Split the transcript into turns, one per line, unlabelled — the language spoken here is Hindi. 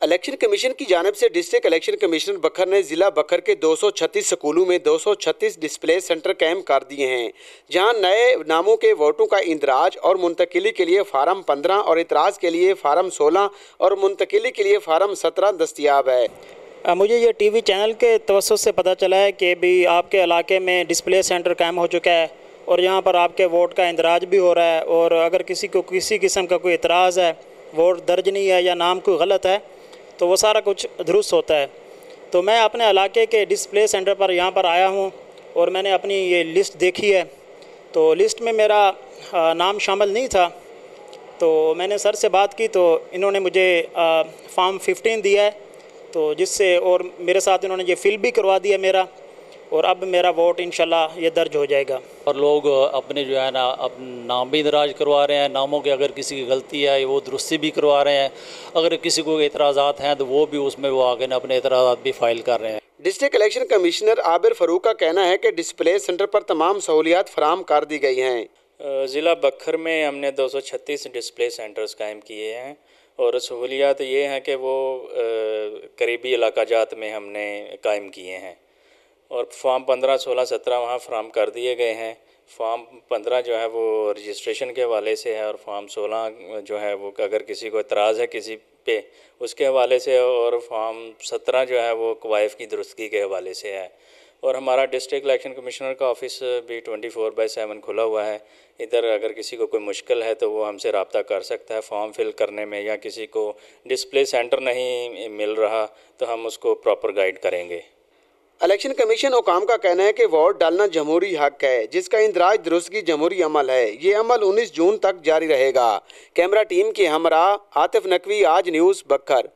इलेक्शन कमीशन की जानिब से डिस्ट्रिक्ट इलेक्शन कमिश्नर बखर ने जिला बखर के 236 स्कूलों में 236 डिस्प्ले सेंटर कायम कर दिए हैं, जहां नए नामों के वोटों का इंदराज और मुंतकिली के लिए फार्म 15 और इतराज़ के लिए फार्म 16 और मुंतकिली के लिए फार्म 17 दस्तियाब है।
मुझे ये टीवी चैनल के तवस्सुस से पता चला है कि भी आपके इलाके में डिस्प्ले सेंटर कायम हो चुका है और यहाँ पर आपके वोट का इंदराज भी हो रहा है, और अगर किसी को किसी किस्म का कोई इतराज़ है, वोट दर्ज नहीं है या नाम कोई गलत है, तो वो सारा कुछ दुरुस्त होता है। तो मैं अपने इलाके के डिस्प्ले सेंटर पर यहाँ पर आया हूँ और मैंने अपनी ये लिस्ट देखी है, तो लिस्ट में मेरा नाम शामिल नहीं था। तो मैंने सर से बात की तो इन्होंने मुझे फॉर्म 15 दिया है, तो जिससे और मेरे साथ इन्होंने ये फिल भी करवा दिया मेरा, और अब मेरा वोट इंशाल्लाह ये दर्ज हो जाएगा।
और लोग अपने जो है ना अब नाम भी दराज करवा रहे हैं, नामों के अगर किसी की गलती है वो दुरुस्ती भी करवा रहे हैं, अगर किसी को एतराज़ात हैं तो वो भी उसमें वो आगे अपने एतराज़ात भी फाइल कर रहे हैं।
डिस्ट्रिक्ट इलेक्शन कमिश्नर आबिर फ़ारूक का कहना है कि डिस्प्ले सेंटर पर तमाम सहूलियात फराहम कर दी गई हैं।
ज़िला बखर में हमने 236 डिस्प्ले सेंटर्स कायम किए हैं, और सहूलियात ये हैं कि वो करीबी इलाका जात में हमने कायम किए हैं, और फॉर्म 15, 16, 17 वहाँ फराहम कर दिए गए हैं। फॉर्म 15 जो है वो रजिस्ट्रेशन के हवाले से है, और फॉर्म 16 जो है वो अगर किसी को एतराज़ है किसी पे उसके हवाले से, और फॉर्म 17 जो है वो कवायफ की दुरुस्तगी के हवाले से है। और हमारा डिस्ट्रिक्ट इलेक्शन कमिश्नर का ऑफ़िस भी 24/7 खुला हुआ है। इधर अगर किसी को कोई मुश्किल है तो वो हमसे रब्ता कर सकता है फॉर्म फिल करने में, या किसी को डिस्प्ले सेंटर नहीं मिल रहा तो हम उसको प्रॉपर गाइड करेंगे।
इलेक्शन कमीशन हुकाम का कहना है कि वोट डालना जमहूरी हक है, जिसका इंदराज दुरुस्तगी जमहूरी अमल है। ये अमल 19 जून तक जारी रहेगा। कैमरा टीम के हमरा आतिफ नकवी, आज न्यूज़ बखर।